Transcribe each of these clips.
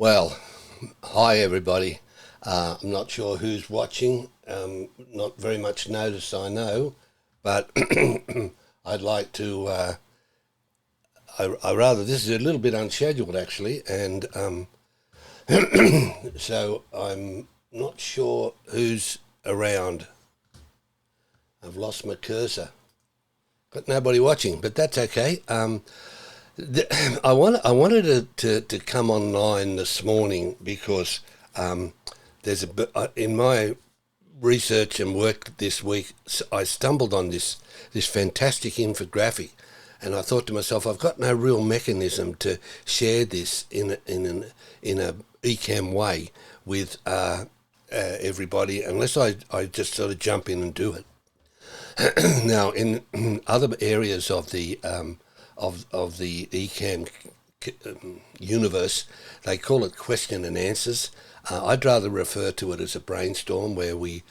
Well, hi everybody. I'm not sure who's watching. Not very much notice, I know, but I'd like to. This is a little bit unscheduled actually, and so I'm not sure who's around. I've lost my cursor. Got nobody watching, but that's okay. I wanted to come online this morning because in my research and work this week, I stumbled on this fantastic infographic, and I thought to myself, I've got no real mechanism to share this in a Ecamm way with everybody unless I just sort of jump in and do it. Now, in other areas of the Ecamm universe, they call it question and answers. I'd rather refer to it as a brainstorm where we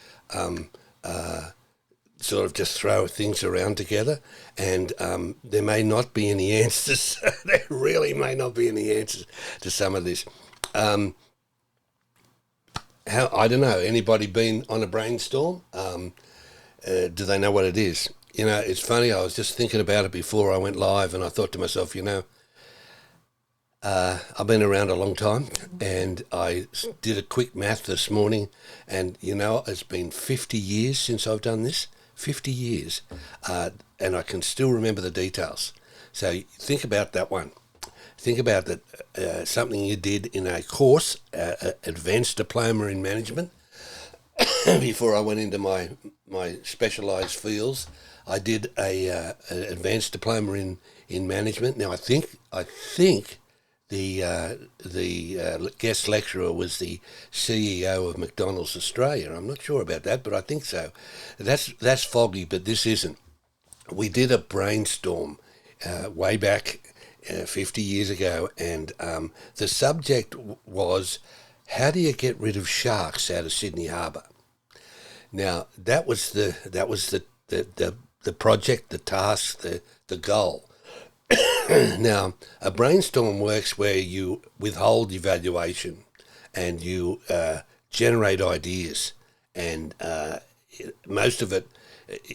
sort of just throw things around together, and there may not be any answers. There really may not be any answers to some of this. I don't know. Anybody been on a brainstorm? Do they know what it is? You know, it's funny, I was just thinking about it before I went live, and I thought to myself, I've been around a long time, and I did a quick math this morning, and, it's been 50 years since I've done this. 50 years. And I can still remember the details. So think about that one. Think about that, something you did in a course, advanced diploma in management, before I went into my specialised fields. I did an advanced diploma in management. Now I think the guest lecturer was the CEO of McDonald's Australia. I'm not sure about that, but I think so. That's foggy, but this isn't. We did a brainstorm way back 50 years ago, and the subject was, how do you get rid of sharks out of Sydney Harbour? Now that was the project, the task, the goal. Now, a brainstorm works where you withhold evaluation and you generate ideas, and most of it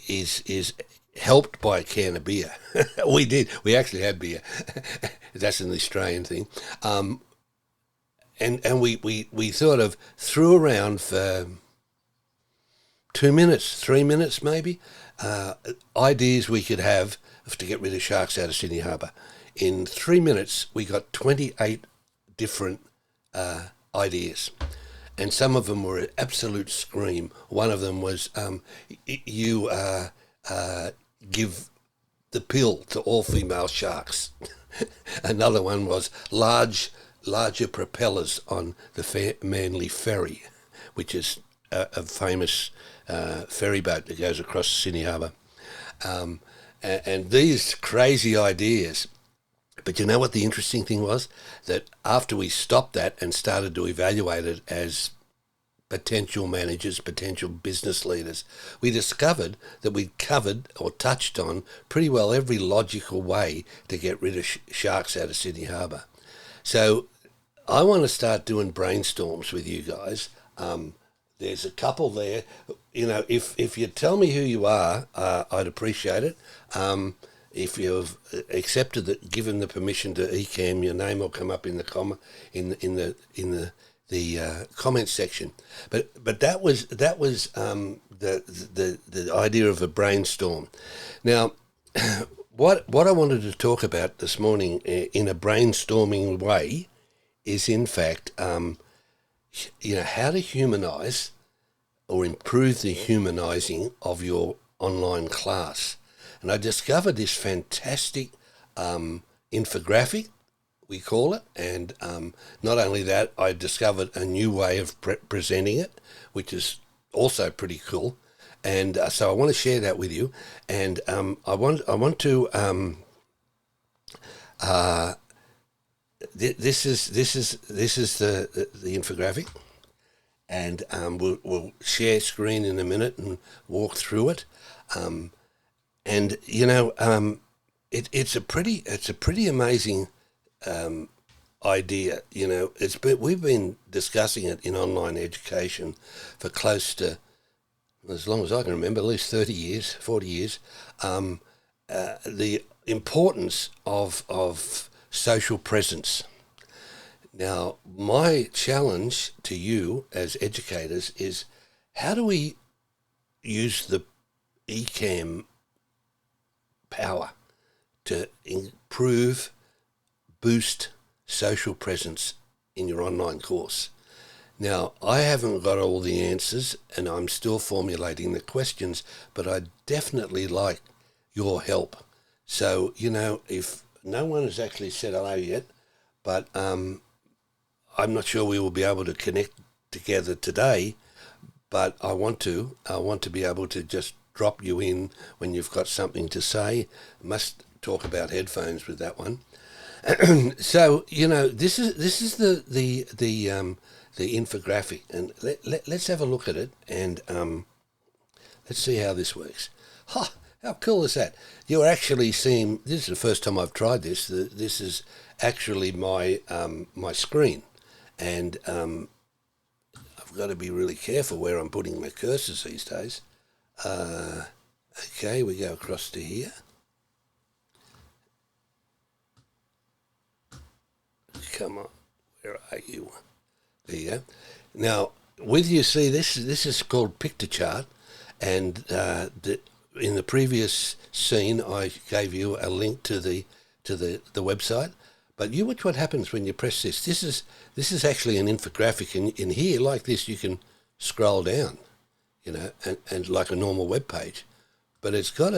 is helped by a can of beer. We actually had beer. That's an Australian thing. And we sort of threw around for 2 minutes, 3 minutes maybe, ideas we could have to get rid of sharks out of Sydney Harbour. In 3 minutes, we got 28 different ideas, and some of them were an absolute scream. One of them was you give the pill to all female sharks. Another one was larger propellers on the Manly Ferry, which is a famous ferry boat that goes across Sydney Harbour. And these crazy ideas. But you know what the interesting thing was? That after we stopped that and started to evaluate it as potential managers, potential business leaders, we discovered that we'd covered or touched on pretty well every logical way to get rid of sharks out of Sydney Harbour. So I want to start doing brainstorms with you guys. There's a couple there. If you tell me who you are, I'd appreciate it. If you've accepted that, given the permission to Ecamm, your name will come up in the comment section. But that was the idea of a brainstorm. Now, what I wanted to talk about this morning in a brainstorming way is, in fact, how to humanize or improve the humanizing of your online class. And I discovered this fantastic infographic, we call it, and not only that, I discovered a new way of presenting it, which is also pretty cool. And so I want to share that with you. And I want to this is the infographic, and we'll share screen in a minute and walk through it. It's a pretty amazing idea. We've been discussing it in online education for close to, as long as I can remember, at least 30 years, 40 years. The importance of social presence. Now, my challenge to you as educators is, how do we use the Ecamm power to improve, boost social presence in your online course? Now, I haven't got all the answers and I'm still formulating the questions, but I definitely like your help. So, if no one has actually said hello yet, but I'm not sure we will be able to connect together today, but I want to be able to just drop you in when you've got something to say. Must talk about headphones with that one. So this is the infographic, and let's have a look at it, and let's see how this works. How cool is that? You're actually seeing, this is the first time I've tried this. This is actually my my screen, and I've got to be really careful where I'm putting my cursors these days. Okay, we go across to here. Come on, where are you? There you go. Now, you see, this is called Picture Chart, and in the previous scene, I gave you a link to the website. But watch what happens when you press this. This is actually an infographic, and in here, like this, you can scroll down, and like a normal web page. But it's got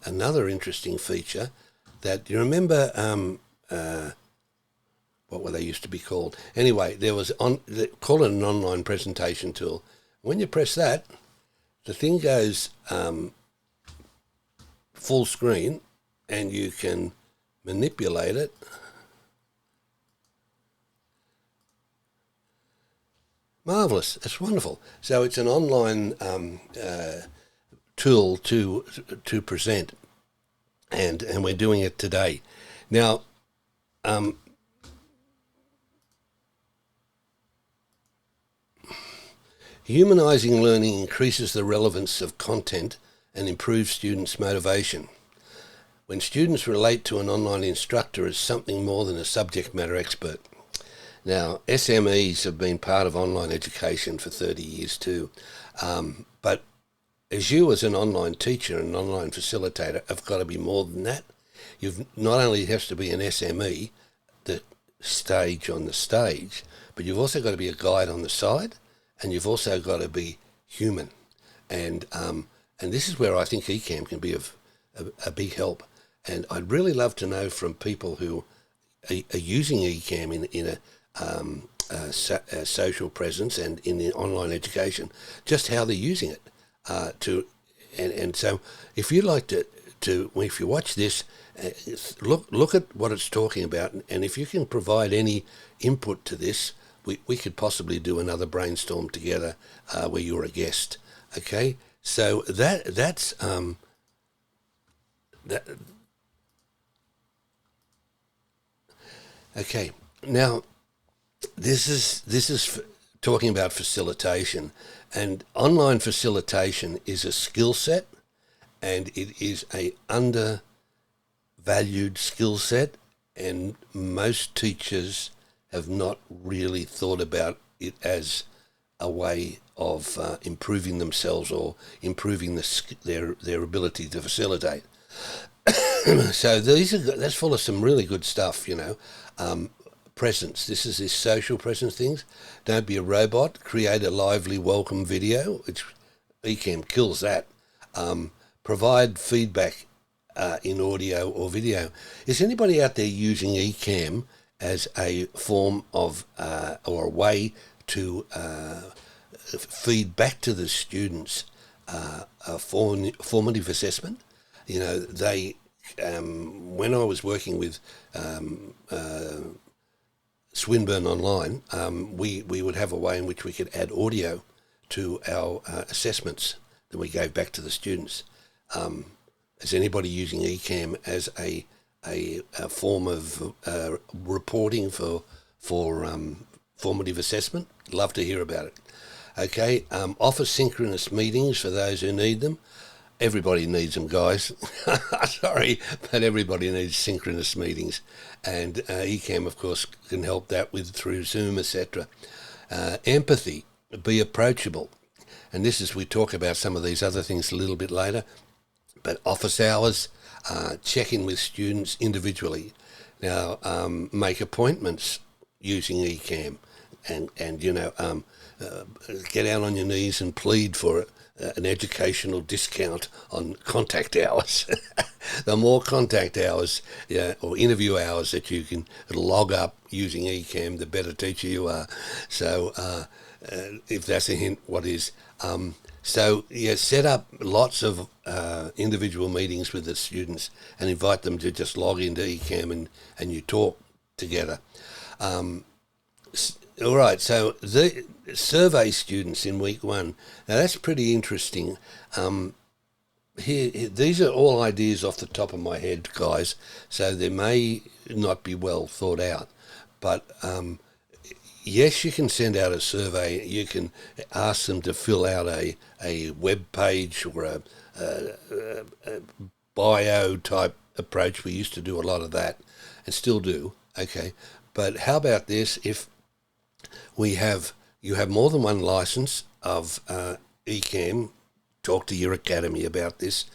another interesting feature that, you remember, what were they used to be called? Anyway, they call it an online presentation tool. When you press that, the thing goes full screen, and you can manipulate it. Marvelous! It's wonderful. So it's an online tool to present, and we're doing it today. Now, humanizing learning increases the relevance of content and improves students' motivation. When students relate to an online instructor as something more than a subject matter expert. Now, SMEs have been part of online education for 30 years too, but as you as an online teacher and an online facilitator have got to be more than that. You've not only have to be an SME, the stage on the stage, but you've also got to be a guide on the side, and you've also got to be human. And this is where I think Ecamm can be of a big help. And I'd really love to know from people who are using Ecamm in a social presence and in the online education, just how they're using it. And so if you like to if you watch this, look at what it's talking about, and if you can provide any input to this, we could possibly do another brainstorm together where you're a guest. Okay, so that's that. Okay, now this is talking about facilitation, and online facilitation is a skill set, and it is a undervalued skill set, and most teachers have not really thought about it as a way of improving themselves or improving their ability to facilitate. So that's full of some really good stuff, presence. This is this social presence things. Don't be a robot. Create a lively welcome video, which Ecamm kills that. Provide feedback in audio or video. Is anybody out there using Ecamm as a form of or a way to feed back to the students a formative assessment? They when I was working with Swinburne Online, we would have a way in which we could add audio to our assessments that we gave back to the students. Is anybody using Ecamm as a a form of reporting for formative assessment. Love to hear about it. Okay, offer synchronous meetings for those who need them. Everybody needs them, guys. Sorry, but everybody needs synchronous meetings. And Ecamm, of course, can help that with through Zoom, etc. Empathy, be approachable. And this is, we talk about some of these other things a little bit later, but office hours, check in with students individually. Now, make appointments using Ecamm and get out on your knees and plead for an educational discount on contact hours. The more contact hours or interview hours that you can log up using Ecamm, the better teacher you are. So if that's a hint, what is? Set up lots of individual meetings with the students and invite them to just log into Ecamm and you talk together. All right, so the survey students in week 1. Now that's pretty interesting. Here, these are all ideas off the top of my head, guys, so they may not be well thought out. But yes, you can send out a survey. You can ask them to fill out a web page or a bio type approach. We used to do a lot of that and still do. Okay, but how about this? If you have more than one license of Ecamm, talk to your academy about this.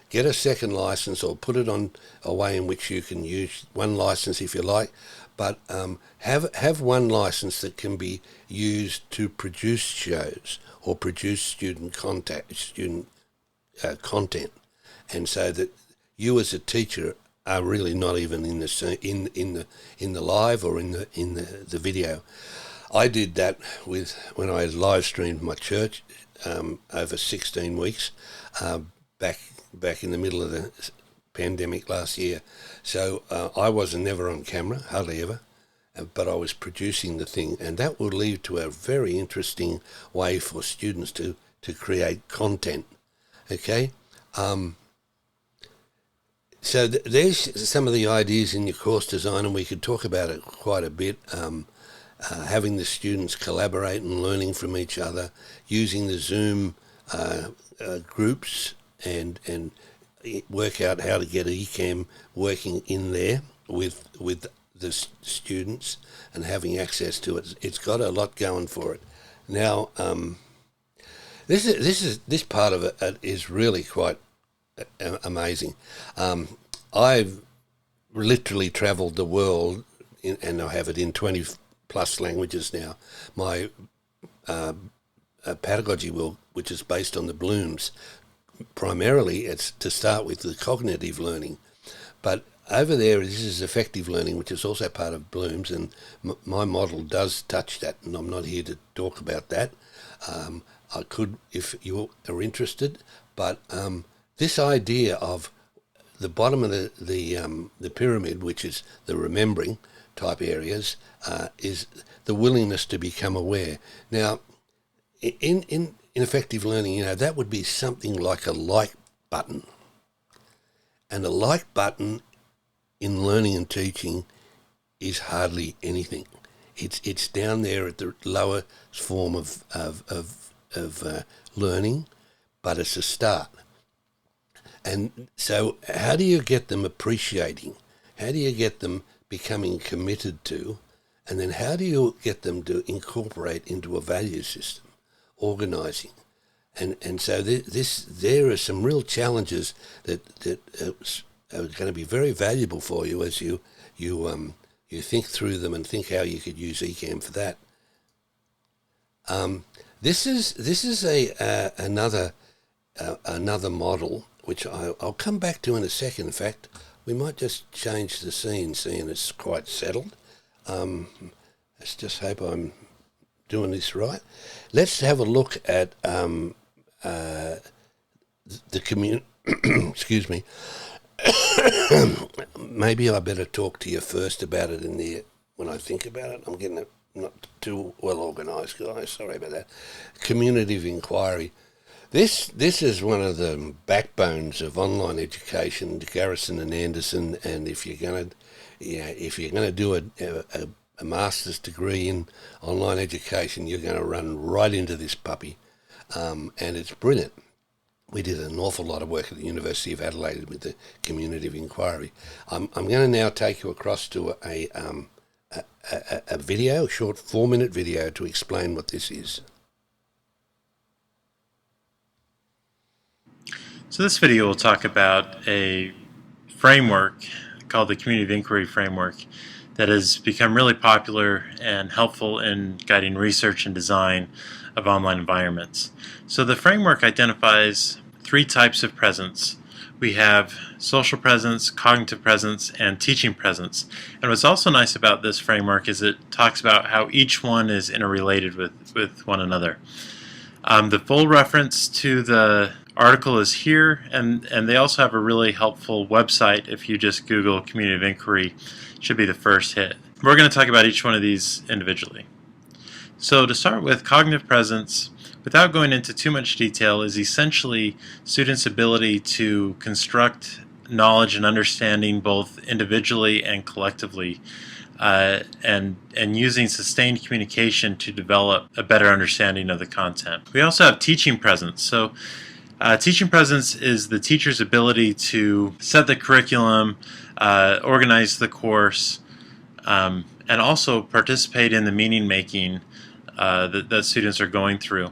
Get a second license or put it on a way in which you can use one license if you like, but have one license that can be used to produce shows or produce student content, and so that you as a teacher are really not even in the live or in the video. I did that when I live streamed my church over 16 weeks back in the middle of the pandemic last year. So I wasn't never on camera, hardly ever, but I was producing the thing, and that will lead to a very interesting way for students to create content. Okay. So there's some of the ideas in your course design, and we could talk about it quite a bit. Having the students collaborate and learning from each other, using the Zoom groups and work out how to get Ecamm working in there with the students and having access to it. It's got a lot going for it. Now, this part of it is really quite amazing. I've literally travelled the world, and I have it in 20 plus languages now. My pedagogy which is based on the Blooms, primarily it's to start with the cognitive learning, but over there this is effective learning, which is also part of Blooms, and my model does touch that, and I'm not here to talk about that. I could if you are interested, but this idea of the bottom of the pyramid, which is the remembering type areas, is the willingness to become aware. Now, in effective learning, that would be something like a like button. And a like button in learning and teaching is hardly anything. It's down there at the lowest form of learning, but it's a start. And so how do you get them appreciating? How do you get them becoming committed to? And then how do you get them to incorporate into a value system, organising? And so there are some real challenges that are going to be very valuable for you as you think through them and think how you could use Ecamm for that. This is another model, which I'll come back to in a second. In fact, we might just change the scene, seeing it's quite settled. Let's just hope I'm doing this right. Let's have a look at the community. Excuse me. Maybe I better talk to you first about it in the when I think about it. I'm getting it not too well organised, guys. Sorry about that. Community of inquiry. This is one of the backbones of online education. Garrison and Anderson, and if you're going to, if you're going to do a master's degree in online education, you're going to run right into this puppy, and it's brilliant. We did an awful lot of work at the University of Adelaide with the community of inquiry. I'm going to now take you across to a video, a short 4-minute video to explain what this is. So this video will talk about a framework called the Community of Inquiry Framework that has become really popular and helpful in guiding research and design of online environments. So the framework identifies 3 types of presence. We have social presence, cognitive presence, and teaching presence. And what's also nice about this framework is it talks about how each one is interrelated with one another. The full reference to the article is here, and they also have a really helpful website. If you just Google Community of Inquiry, it should be the first hit. We're going to talk about each one of these individually. So to start with, cognitive presence, without going into too much detail, is essentially students' ability to construct knowledge and understanding both individually and collectively, and using sustained communication to develop a better understanding of the content. We also have teaching presence. So teaching presence is the teacher's ability to set the curriculum, organize the course, and also participate in the meaning making that students are going through.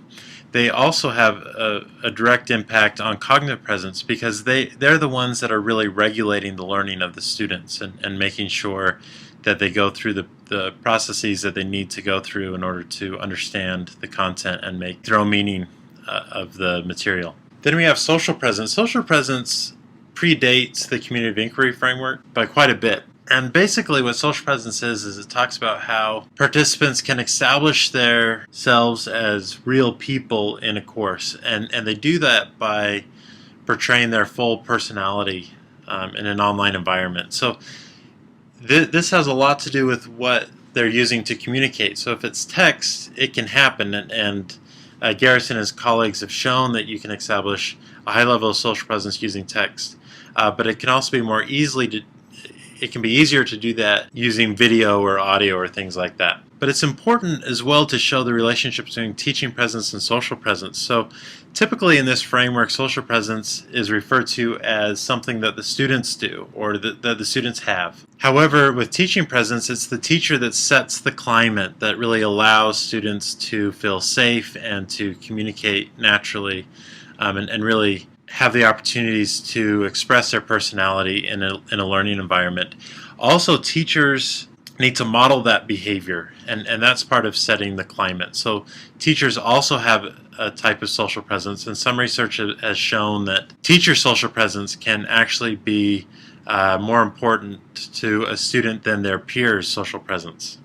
They also have a direct impact on cognitive presence because they're the ones that are really regulating the learning of the students and making sure that they go through the processes that they need to go through in order to understand the content and make their own meaning of the material. Then we have social presence. Social presence predates the Community of Inquiry framework by quite a bit. And basically what social presence is it talks about how participants can establish themselves as real people in a course. And they do that by portraying their full personality in an online environment. So this has a lot to do with what they're using to communicate. So if it's text, it can happen. And Garrison and his colleagues have shown that you can establish a high level of social presence using text. But it can also be more easily it can be easier to do that using video or audio or things like that. But it's important as well to show the relationship between teaching presence and social presence. So typically in this framework, social presence is referred to as something that the students do or that the students have. However, with teaching presence, it's the teacher that sets the climate that really allows students to feel safe and to communicate naturally and really have the opportunities to express their personality in a learning environment. Also, teachers need to model that behavior, and that's part of setting the climate. So teachers also have a type of social presence, and some research has shown that teacher social presence can actually be more important to a student than their peers' social presence.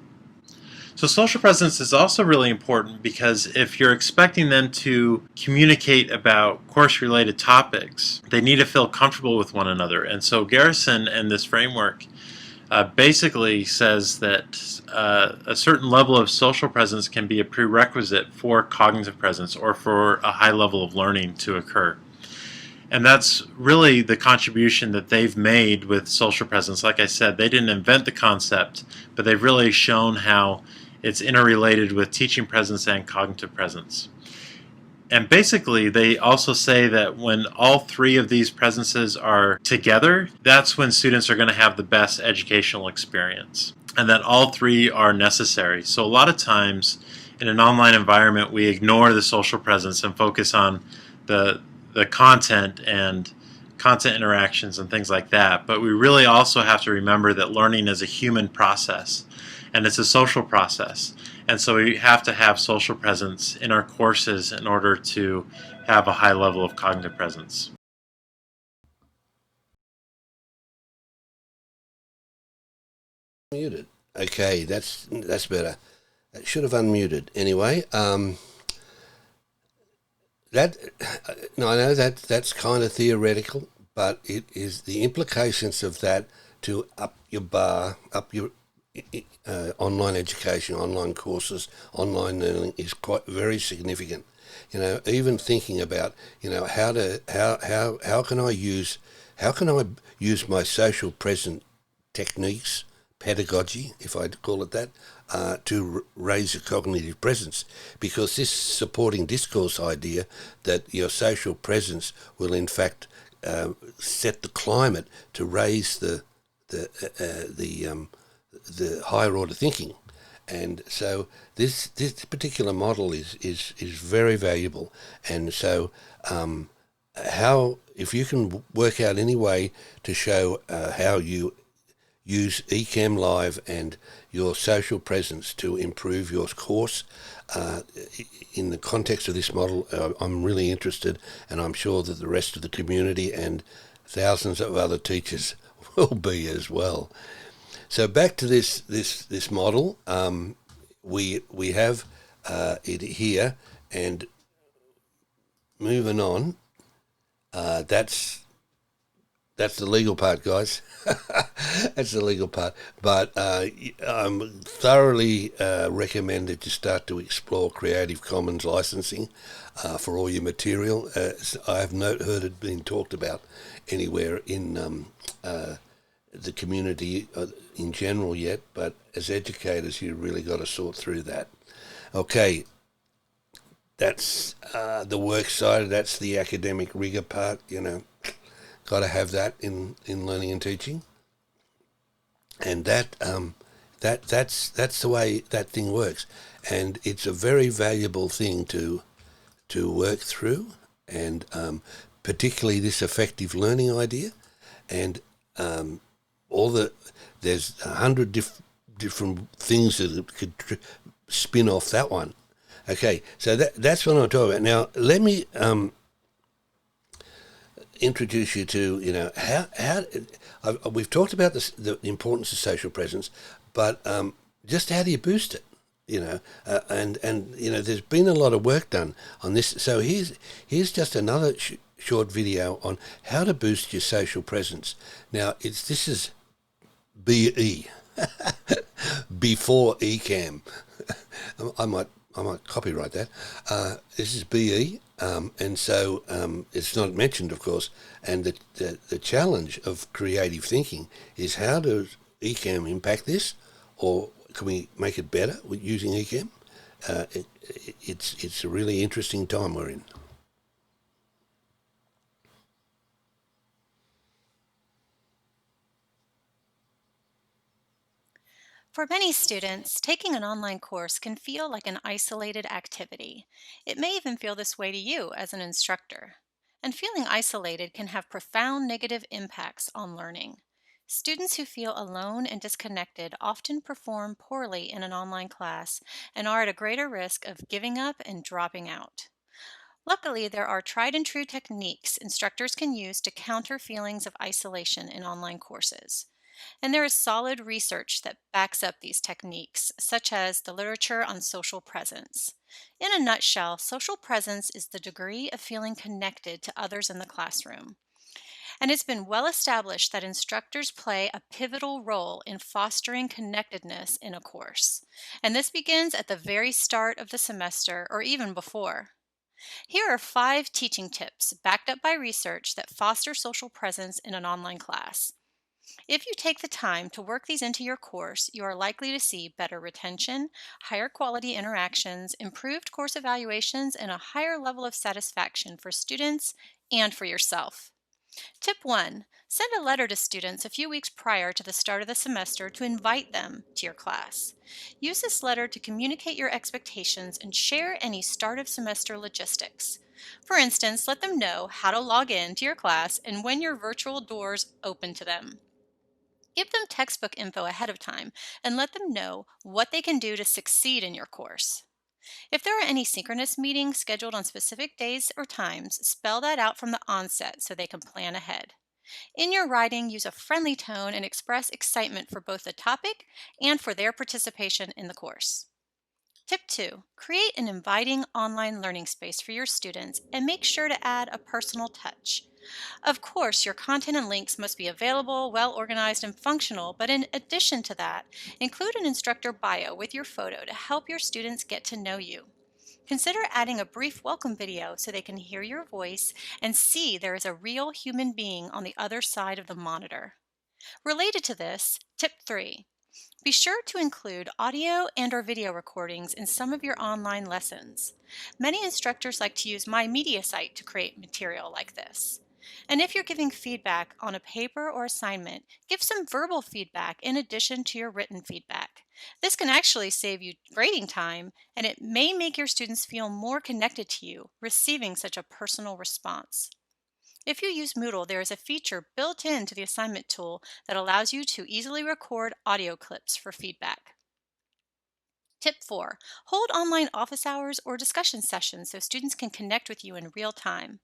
So social presence is also really important because if you're expecting them to communicate about course-related topics, they need to feel comfortable with one another. And so Garrison and this framework basically says that a certain level of social presence can be a prerequisite for cognitive presence or for a high level of learning to occur. And that's really the contribution that they've made with social presence. Like I said, they didn't invent the concept, but they've really shown how it's interrelated with teaching presence and cognitive presence. And basically, they also say that when all 3 of these presences are together, that's when students are going to have the best educational experience, and that all 3 are necessary. So a lot of times in an online environment, we ignore the social presence and focus on the content and content interactions and things like that. But we really also have to remember that learning is a human process, and it's a social process. And so we have to have social presence in our courses in order to have a high level of cognitive presence. Muted. Okay, that's better. That should have unmuted. Anyway, no, I know that's kind of theoretical, but it is the implications of that to up your bar, up your online education, online courses, online learning is quite very significant. even thinking about, how can I use my social present techniques, pedagogy, if I call it that, to raise your cognitive presence, because this supporting discourse idea that your social presence will in fact set the climate to raise the higher order thinking. And so this particular model is very valuable. And so how, if you can work out any way to show how you use Ecamm Live and your social presence to improve your course in the context of this model, I'm really interested, and I'm sure that the rest of the community and thousands of other teachers will be as well. So back to this model, we have it here, and moving on. That's the legal part, guys. That's the legal part. But I'm thoroughly recommend that you start to explore Creative Commons licensing for all your material. I have not heard it being talked about anywhere in the community in general yet, but as educators, you really got to sort through that. Okay, that's the work side. That's the academic rigor part. Got to have that in learning and teaching, and that's the way that thing works, and it's a very valuable thing to work through, and particularly this effective learning idea, and there's 100 different things that could spin off that one. Okay, so that's what I'm talking about. Now let me introduce you to how we've talked about the importance of social presence, but just how do you boost it? And there's been a lot of work done on this. So here's just another short video on how to boost your social presence. Now this is BE before Ecamm. I might copyright that. This is BE, and so it's not mentioned, of course. And the challenge of creative thinking is, how does Ecamm impact this, or can we make it better with using Ecamm? It's a really interesting time we're in. For many students, taking an online course can feel like an isolated activity. It may even feel this way to you as an instructor. And feeling isolated can have profound negative impacts on learning. Students who feel alone and disconnected often perform poorly in an online class and are at a greater risk of giving up and dropping out. Luckily, there are tried and true techniques instructors can use to counter feelings of isolation in online courses. And there is solid research that backs up these techniques, such as the literature on social presence. In a nutshell, social presence is the degree of feeling connected to others in the classroom. And it's been well established that instructors play a pivotal role in fostering connectedness in a course. And this begins at the very start of the semester or even before. Here are 5 teaching tips backed up by research that foster social presence in an online class. If you take the time to work these into your course, you are likely to see better retention, higher quality interactions, improved course evaluations, and a higher level of satisfaction for students and for yourself. Tip 1. Send a letter to students a few weeks prior to the start of the semester to invite them to your class. Use this letter to communicate your expectations and share any start of semester logistics. For instance, let them know how to log in to your class and when your virtual doors open to them. Give them textbook info ahead of time and let them know what they can do to succeed in your course. If there are any synchronous meetings scheduled on specific days or times, spell that out from the onset so they can plan ahead. In your writing, use a friendly tone and express excitement for both the topic and for their participation in the course. Tip 2. Create an inviting online learning space for your students and make sure to add a personal touch. Of course, your content and links must be available, well organized, and functional, but in addition to that, include an instructor bio with your photo to help your students get to know you. Consider adding a brief welcome video so they can hear your voice and see there is a real human being on the other side of the monitor. Related to this, tip 3. Be sure to include audio and/or video recordings in some of your online lessons. Many instructors like to use My Media Site to create material like this. And if you're giving feedback on a paper or assignment, give some verbal feedback in addition to your written feedback. This can actually save you grading time, and it may make your students feel more connected to you, receiving such a personal response. If you use Moodle, there is a feature built into the assignment tool that allows you to easily record audio clips for feedback. Tip 4. Hold online office hours or discussion sessions so students can connect with you in real time.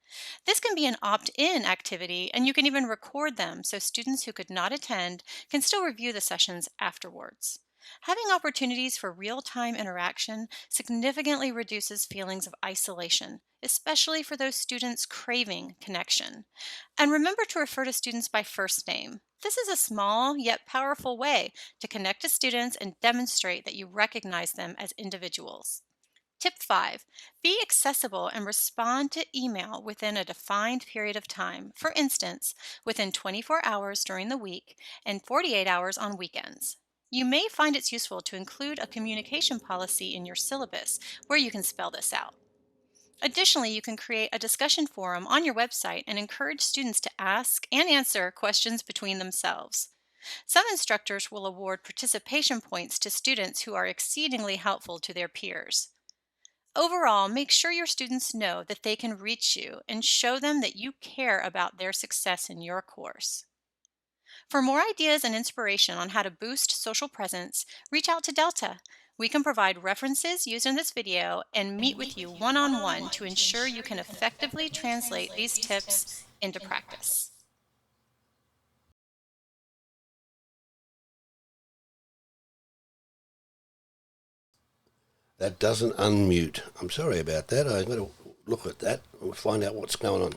This can be an opt-in activity, and you can even record them so students who could not attend can still review the sessions afterwards. Having opportunities for real-time interaction significantly reduces feelings of isolation, especially for those students craving connection. And remember to refer to students by first name. This is a small yet powerful way to connect to students and demonstrate that you recognize them as individuals. Tip 5. Be accessible and respond to email within a defined period of time. For instance, within 24 hours during the week and 48 hours on weekends. You may find it's useful to include a communication policy in your syllabus where you can spell this out. Additionally, you can create a discussion forum on your website and encourage students to ask and answer questions between themselves. Some instructors will award participation points to students who are exceedingly helpful to their peers. Overall, make sure your students know that they can reach you and show them that you care about their success in your course. For more ideas and inspiration on how to boost social presence, reach out to Delta. We can provide references used in this video and meet with you one-on-one to ensure you can effectively translate these tips into practice. That doesn't unmute. I'm sorry about that. I've got to look at that and find out what's going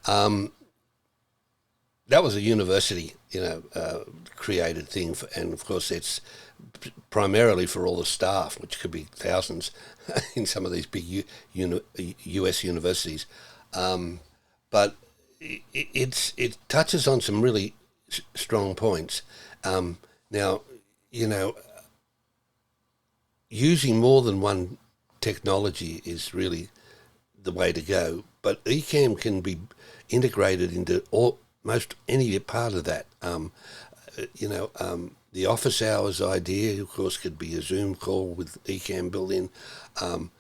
on. That was a university, created thing, and of course it's primarily for all the staff, which could be thousands in some of these big US universities. But it touches on some really strong points. Now, using more than one technology is really the way to go, but Ecamm can be integrated into most any part of that. The office hours idea, of course, could be a Zoom call with Ecamm built in, an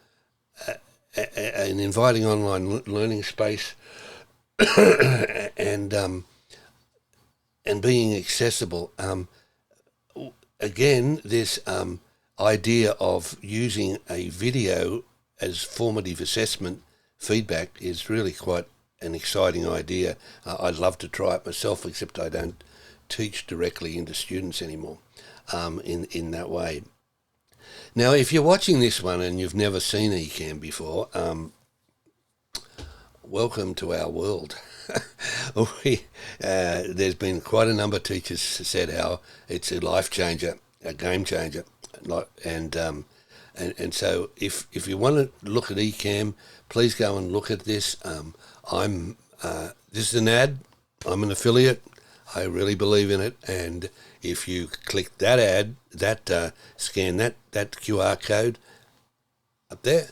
inviting online learning space, and being accessible. Again, this idea of using a video as formative assessment feedback is really quite an exciting idea. I'd love to try it myself, except I don't teach directly into students anymore in that way. Now, if you're watching this one and you've never seen Ecamm before, welcome to our world. There's been quite a number of teachers said how it's a life changer, a game changer, and so if you want to look at Ecamm, please go and look at this. This is an ad. I'm an affiliate. I really believe in it. And if you click that ad, scan that QR code up there,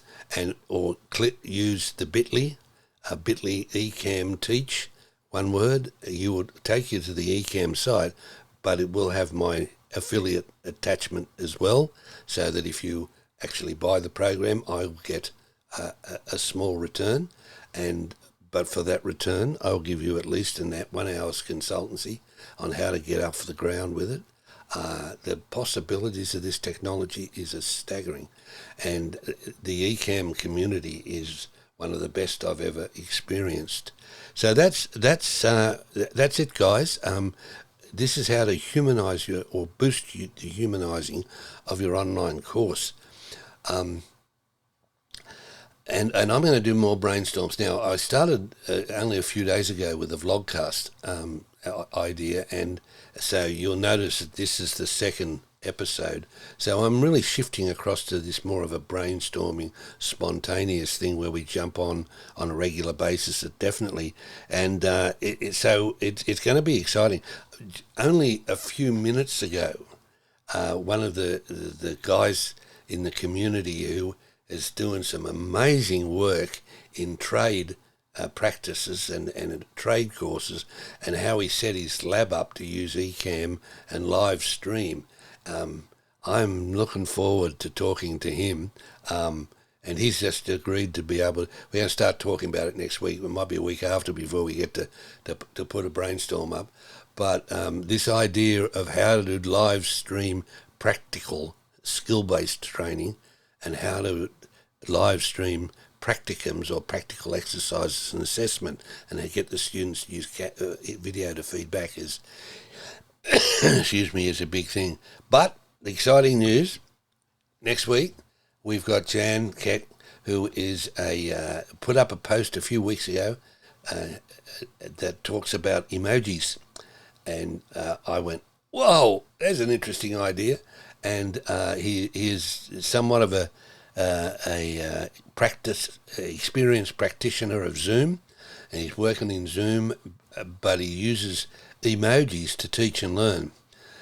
or use the bit.ly Ecamm Teach, one word, you will take you to the Ecamm site, but it will have my affiliate attachment as well, so that if you actually buy the program, I will get a small return, but for that return, I'll give you at least 1 hour's consultancy on how to get off the ground with it. The possibilities of this technology is staggering, and the Ecamm community is one of the best I've ever experienced. So that's it, guys. This is how to humanize or boost the humanizing of your online course. And I'm going to do more brainstorms. Now, I started only a few days ago with the vlogcast idea, and so you'll notice that this is the second episode. So I'm really shifting across to this more of a brainstorming, spontaneous thing where we jump on a regular basis, definitely. And it's going to be exciting. Only a few minutes ago, one of the guys in the community who is doing some amazing work in trade practices and trade courses, and how he set his lab up to use Ecamm and live stream. I'm looking forward to talking to him, and he's just agreed to be able. We're going to start talking about it next week. It might be a week after before we get to put a brainstorm up. But this idea of how to live stream practical skill-based training and how to live stream practicums or practical exercises and assessment, and they get the students to use video to feedback is, is a big thing. But the exciting news, next week, we've got Jan Keck, who is put up a post a few weeks ago that talks about emojis. And I went, whoa, there's an interesting idea. And he is somewhat of a experienced practitioner of Zoom, and he's working in Zoom, but he uses emojis to teach and learn.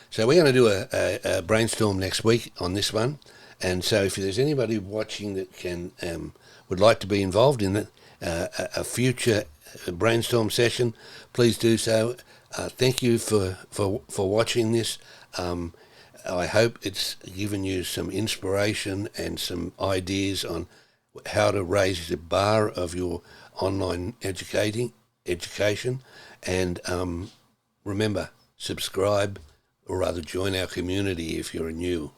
So we're going to do a brainstorm next week on this one, and so if there's anybody watching that can would like to be involved in it, a future brainstorm session, please do so. Thank you for watching this. I hope it's given you some inspiration and some ideas on how to raise the bar of your online education. And remember, subscribe, or rather join our community if you're new.